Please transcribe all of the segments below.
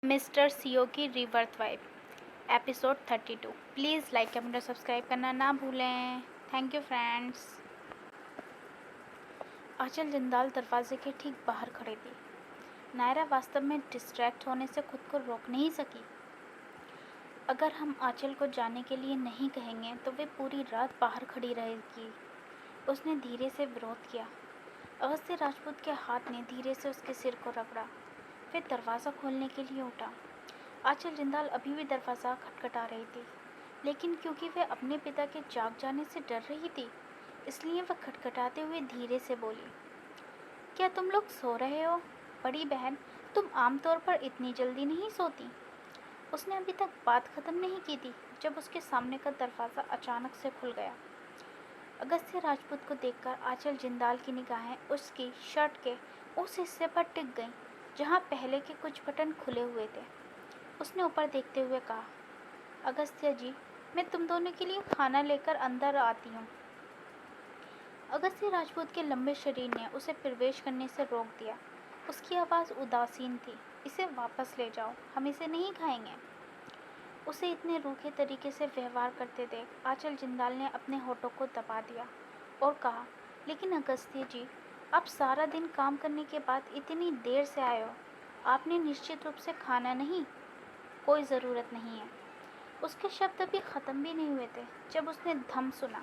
Mister CO की rebirth vibe episode 32। Please like comment और subscribe करना ना भूलें। Thank you friends. Aanchal Jindal दरवाजे के ठीक बाहर खड़ी थी। नायरा वास्तव में डिस्ट्रैक्ट होने से खुद को रोक नहीं सकी। अगर हम आंचल को जाने के लिए नहीं कहेंगे तो वे पूरी रात बाहर खड़ी रहेगी। उसने धीरे से विरोध किया। अगस्त्य राजपूत के हाथ ने धीरे से उसके सिर को रगड़ा। फिर दरवाज़ा खोलने के लिए उठा। आंचल जिंदाल अभी भी दरवाज़ा खटखटा रही थी, लेकिन क्योंकि वह अपने पिता के जाग जाने से डर रही थी, इसलिए वह खटखटाते हुए धीरे से बोली, क्या तुम लोग सो रहे हो? बड़ी बहन, तुम आमतौर पर इतनी जल्दी नहीं सोती। उसने अभी तक बात खत्म नहीं की थी जब उसके सामने का दरवाज़ा अचानक से खुल गया। अगस्त्य राजपूत को देखकर आंचल जिंदाल की निगाहें उसकी शर्ट के उस हिस्से पर टिक गईं जहाँ पहले के कुछ बटन खुले हुए थे। उसने ऊपर देखते हुए कहा, अगस्त्य जी, मैं तुम दोनों के लिए खाना लेकर अंदर आती हूँ। अगस्त्य राजपूत के लंबे शरीर ने उसे प्रवेश करने से रोक दिया। उसकी आवाज़ उदासीन थी। इसे वापस ले जाओ, हम इसे नहीं खाएंगे। उसे इतने रूखे तरीके से व्यवहार करते देख आंचल जिंदाल ने अपने होठों को दबा दिया और कहा, लेकिन अगस्त्य जी, आप सारा दिन काम करने के बाद इतनी देर से आए हो। आपने निश्चित रूप से खाना नहीं? कोई ज़रूरत नहीं है। उसके शब्द अभी ख़त्म भी नहीं हुए थे जब उसने धम सुना।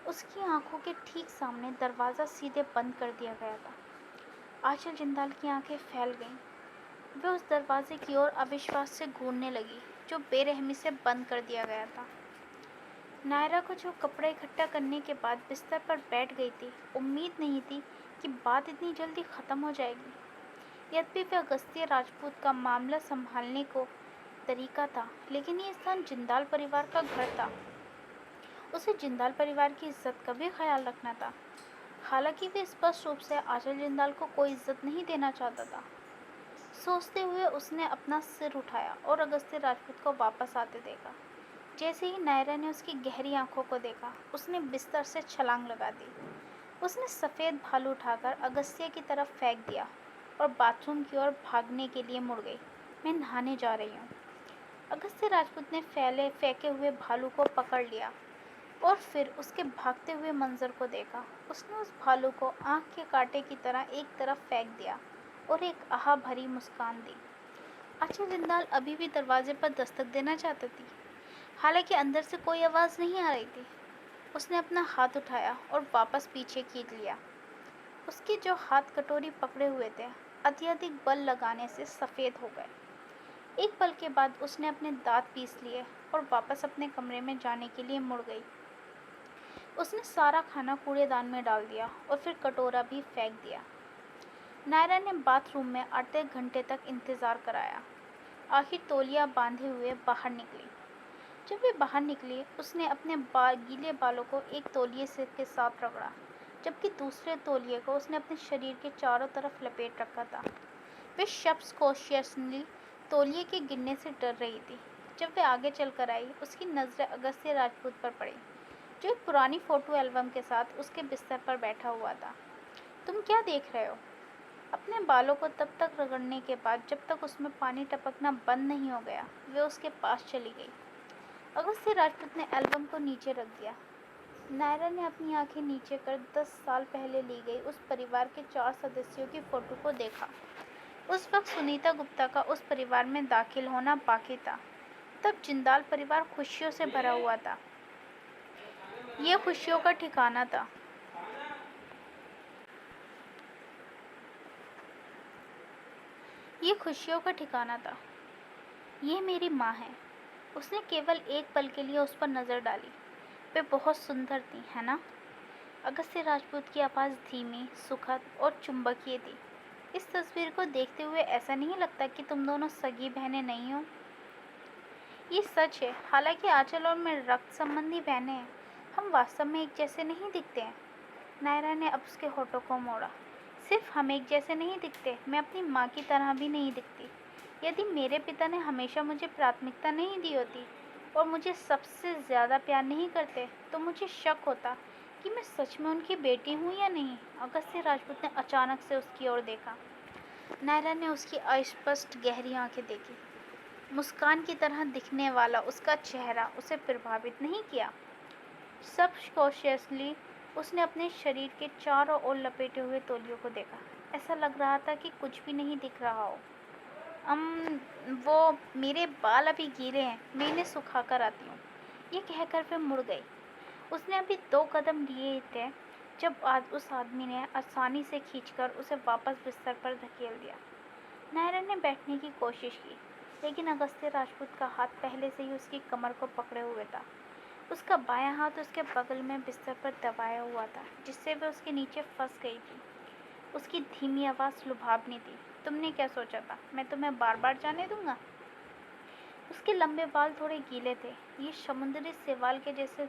उसकी आंखों के ठीक सामने दरवाज़ा सीधे बंद कर दिया गया था। आंचल जिंदाल की आंखें फैल गईं। वह उस दरवाजे की ओर अविश्वास से घूरने लगी जो बेरहमी से बंद कर दिया गया था। नायरा को जो कपड़े इकट्ठा करने के बाद बिस्तर पर बैठ गई थी, उम्मीद नहीं थी कि बात इतनी जल्दी ख़त्म हो जाएगी। यद्यपि वह अगस्त्य राजपूत का मामला संभालने को तरीका था, लेकिन ये स्थान जिंदाल परिवार का घर था। उसे जिंदाल परिवार की इज्जत का भी ख्याल रखना था। हालांकि वे स्पष्ट रूप से आंचल जिंदाल को कोई इज्जत नहीं देना चाहता था। सोचते हुए उसने अपना सिर उठाया और अगस्त्य राजपूत को वापस आते देखा। जैसे ही नायरा ने उसकी गहरी आंखों को देखा, उसने बिस्तर से छलांग लगा दी। उसने सफ़ेद भालू उठाकर अगस्त्य की तरफ फेंक दिया और बाथरूम की ओर भागने के लिए मुड़ गई। मैं नहाने जा रही हूँ। अगस्त्य राजपूत ने फेंके हुए भालू को पकड़ लिया और फिर उसके भागते हुए मंजर को देखा। उसने उस भालू को आँख के कांटे की तरह एक तरफ फेंक दिया और एक आह भरी मुस्कान दी। आंचल जिंदाल अभी भी दरवाजे पर दस्तक देना चाहती थी, हालांकि अंदर से कोई आवाज़ नहीं आ रही थी। उसने अपना हाथ उठाया और वापस पीछे खींच लिया। उसके जो हाथ कटोरी पकड़े हुए थे, अत्यधिक बल लगाने से सफ़ेद हो गए। एक पल के बाद उसने अपने दांत पीस लिए और वापस अपने कमरे में जाने के लिए मुड़ गई। उसने सारा खाना कूड़ेदान में डाल दिया और फिर कटोरा भी फेंक दिया। नायरा ने बाथरूम में आधे घंटे तक इंतज़ार कराया। आखिर तौलिया बांधे हुए बाहर निकली। जब वे बाहर निकली, उसने अपने गीले बालों को एक तौलिए से के साथ रगड़ा, जबकि दूसरे तौलिए को उसने अपने शरीर के चारों तरफ लपेट रखा था। वे सबकॉन्शियसली तौलिए के गिरने से डर रही थी। जब वे आगे चलकर आई, उसकी नज़रें अगस्त्य राजपूत पर पड़ी, जो एक पुरानी फ़ोटो एल्बम के साथ उसके बिस्तर पर बैठा हुआ था। तुम क्या देख रहे हो? अपने बालों को तब तक रगड़ने के बाद जब तक उसमें पानी टपकना बंद नहीं हो गया, वे उसके पास चली गई। अगस्त्य राजपूत ने एल्बम को नीचे रख दिया। नायरा ने अपनी आंखें नीचे कर 10 साल पहले ली गई उस परिवार के 4 सदस्यों की फ़ोटो को देखा। उस वक्त सुनीता गुप्ता का उस परिवार में दाखिल होना बाकी था। तब जिंदाल परिवार खुशियों से भरा हुआ था। ये खुशियों का ठिकाना था। ये खुशियों का ठिकाना था। ये मेरी माँ है। उसने केवल एक पल के लिए उस पर नज़र डाली। वे बहुत सुंदर थी, है ना? अगस्त्य राजपूत की आवाज़ धीमी, सुखद और चुंबकीय थी। इस तस्वीर को देखते हुए ऐसा नहीं लगता कि तुम दोनों सगी बहनें नहीं हो। ये सच है। हालांकि आंचल और मैं रक्त संबंधी बहनें हैं, हम वास्तव में एक जैसे नहीं दिखते हैं। नायरा ने अब उसके होठों को मोड़ा। सिर्फ हम एक जैसे नहीं दिखते, मैं अपनी माँ की तरह भी नहीं दिखती। यदि मेरे पिता ने हमेशा मुझे प्राथमिकता नहीं दी होती और मुझे सबसे ज़्यादा प्यार नहीं करते, तो मुझे शक होता कि मैं सच में उनकी बेटी हूँ या नहीं। अगस्त्य राजपूत ने अचानक से उसकी ओर देखा। नायरा ने उसकी अस्पष्ट गहरी आंखें देखी। मुस्कान की तरह दिखने वाला उसका चेहरा उसे प्रभावित नहीं किया। सबकॉन्शियसली उसने अपने शरीर के चारों ओर लपेटे हुए तौलियों को देखा। ऐसा लग रहा था कि कुछ भी नहीं दिख रहा हो। वो मेरे बाल अभी गीले हैं, मैं इन्हें सुखा कर आती हूँ, ये कहकर वे मुड़ गई। उसने अभी 2 कदम लिए थे जब आज उस आदमी ने आसानी से खींचकर उसे वापस बिस्तर पर धकेल दिया। नायरा ने बैठने की कोशिश की, लेकिन अगस्त्य राजपूत का हाथ पहले से ही उसकी कमर को पकड़े हुए था। उसका बायां हाथ उसके बगल में बिस्तर पर दबाया हुआ था, जिससे वह उसके नीचे फंस गई थी। उसकी धीमी आवाज़ लुभावनी थी। तुमने क्या सोचा था, मैं तुम्हें बार बार जाने दूंगा? उसके लंबे बाल थोड़े गीले थे, ये समुद्री शैवाल के जैसे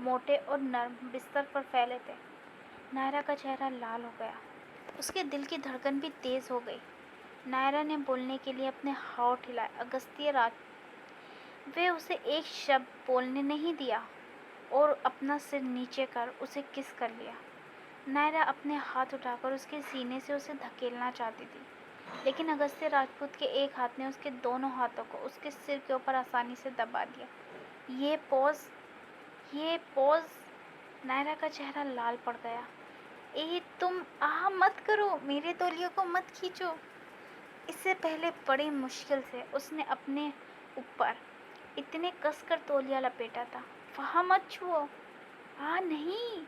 मोटे और नर्म बिस्तर पर फैले थे। नायरा का चेहरा लाल हो गया। उसके दिल की धड़कन भी तेज हो गई। नायरा ने बोलने के लिए अपने होंठ हिलाए। अगस्त्य राज वे उसे एक शब्द बोलने नहीं दिया और अपना सिर नीचे कर उसे किस कर लिया। नायरा अपने हाथ उठाकर उसके सीने से उसे धकेलना चाहती थी, लेकिन अगस्त्य राजपूत के एक हाथ ने उसके दोनों हाथों को उसके सिर के ऊपर आसानी से दबा दिया। ये पॉज। नायरा का चेहरा लाल पड़ गया। तुम मत करो, मेरे तौलियों को मत खींचो। इससे पहले बड़ी मुश्किल से उसने अपने ऊपर इतने कसकर तौलिया लपेटा था। वहाँ मत छुओ। नहीं।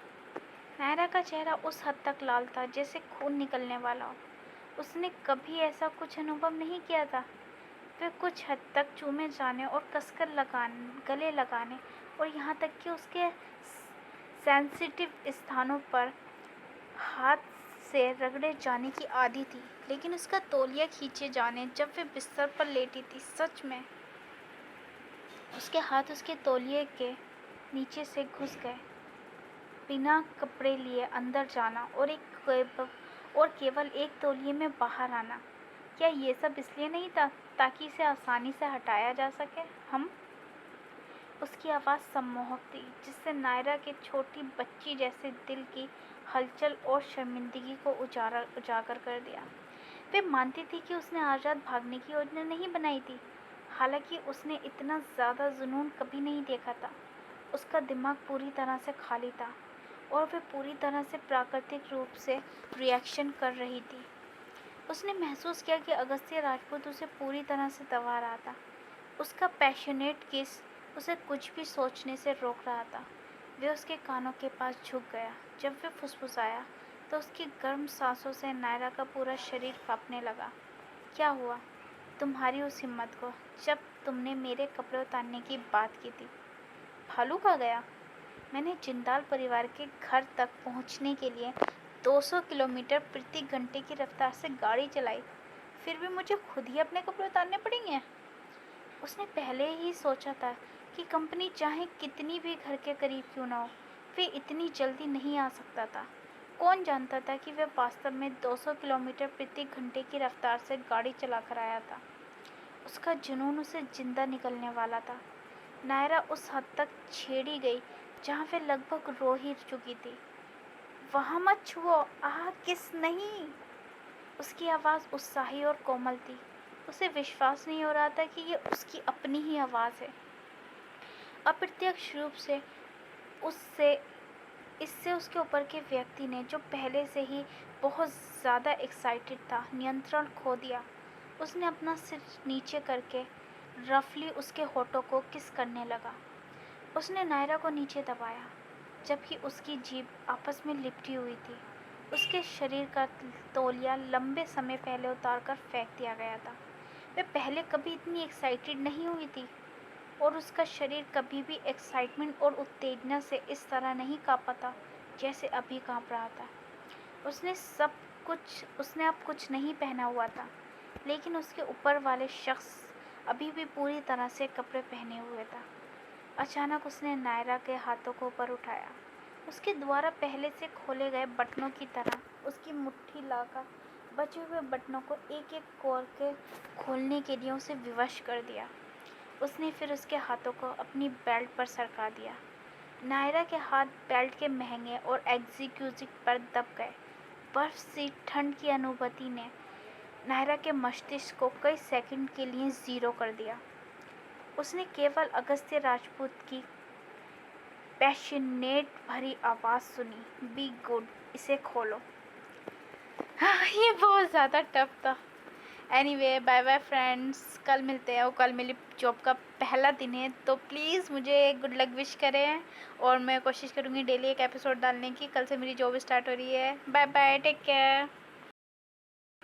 नायरा का चेहरा उस हद तक लाल था जैसे खून निकलने वाला हो। उसने कभी ऐसा कुछ अनुभव नहीं किया था। वे कुछ हद तक चूमे जाने और कसकर गले लगाने और यहाँ तक कि उसके सेंसिटिव स्थानों पर हाथ से रगड़े जाने की आदी थी, लेकिन उसका तौलिया खींचे जाने जब वे बिस्तर पर लेटी थी, सच में उसके हाथ उसके तौलिए के नीचे से घुस गए। बिना कपड़े लिए अंदर जाना और केवल एक तौलिए में बाहर आना, क्या ये सब इसलिए नहीं था ताकि इसे आसानी से हटाया जा सके? उसकी आवाज़ सम्मोहक थी, जिससे नायरा के छोटी बच्ची जैसे दिल की हलचल और शर्मिंदगी को उजागर कर दिया। वे मानती थी कि उसने आज़ाद भागने की योजना नहीं बनाई थी, हालांकि उसने इतना ज़्यादा जुनून कभी नहीं देखा था। उसका दिमाग पूरी तरह से खाली था और वह पूरी तरह से प्राकृतिक रूप से रिएक्शन कर रही थी। उसने महसूस किया कि अगस्त्य राजपूत उसे पूरी तरह से दबा रहा था। उसका पैशनेट किस उसे कुछ भी सोचने से रोक रहा था। वह उसके कानों के पास झुक गया। जब वह फुसफुसाया तो उसकी गर्म सांसों से नायरा का पूरा शरीर कांपने लगा। क्या हुआ तुम्हारी उस हिम्मत को जब तुमने मेरे कपड़े उतारने की बात की थी? भालू खा गया? मैंने जिंदाल परिवार के घर तक पहुंचने के लिए 200 किलोमीटर प्रति घंटे की रफ्तार से गाड़ी चलाई, फिर भी मुझे खुद ही अपने कपड़े उतारने पड़ेंगे। उसने पहले ही सोचा था कि कंपनी चाहे कितनी भी घर के करीब क्यों ना हो, वे इतनी जल्दी नहीं आ सकता था। कौन जानता था कि वह वास्तव में 200 किलोमीटर प्रति घंटे की रफ्तार से गाड़ी चला कर आया था। उसका जुनून उसे जिंदा निकलने वाला था। नायरा उस हद तक छेड़ी गई जहाँ वह लगभग रो ही चुकी थी। वहाँ मत छुओ, किस नहीं। उसकी आवाज़ उत्साही और कोमल थी। उसे विश्वास नहीं हो रहा था कि ये उसकी अपनी ही आवाज़ है। अप्रत्यक्ष रूप से इससे उसके ऊपर के व्यक्ति ने, जो पहले से ही बहुत ज़्यादा एक्साइटेड था, नियंत्रण खो दिया। उसने अपना सिर नीचे करके रफली उसके होठों को किस करने लगा। उसने नायरा को नीचे दबाया, जबकि उसकी जीभ आपस में लिपटी हुई थी। उसके शरीर का तौलिया लंबे समय पहले उतारकर फेंक दिया गया था। वह पहले कभी इतनी एक्साइटेड नहीं हुई थी और उसका शरीर कभी भी एक्साइटमेंट और उत्तेजना से इस तरह नहीं कांपा था जैसे अभी कांप रहा था। उसने अब कुछ नहीं पहना हुआ था, लेकिन उसके ऊपर वाले शख्स अभी भी पूरी तरह से कपड़े पहने हुए था। अचानक उसने नायरा के हाथों को ऊपर उठाया। उसके द्वारा पहले से खोले गए बटनों की तरह उसकी मुट्ठी लाकर बचे हुए बटनों को एक एक करके खोलने के लिए उसे विवश कर दिया। उसने फिर उसके हाथों को अपनी बेल्ट पर सरका दिया। नायरा के हाथ बेल्ट के महंगे और एग्जीक्यूटिव पर दब गए। बर्फ सी ठंड की अनुभूति ने नायरा के मस्तिष्क को कई सेकंड के लिए ज़ीरो कर दिया। उसने केवल अगस्त्य राजपूत की पैशनेट भरी आवाज़ सुनी, बी गुड, इसे खोलो। हाँ, ये बहुत ज़्यादा टफ था। एनीवे, बाय बाय फ्रेंड्स, कल मिलते हैं। और कल मेरी जॉब का पहला दिन है, तो प्लीज़ मुझे गुड लक विश करें और मैं कोशिश करूँगी डेली एक एपिसोड डालने की। कल से मेरी जॉब स्टार्ट हो रही है। Bye bye, take care.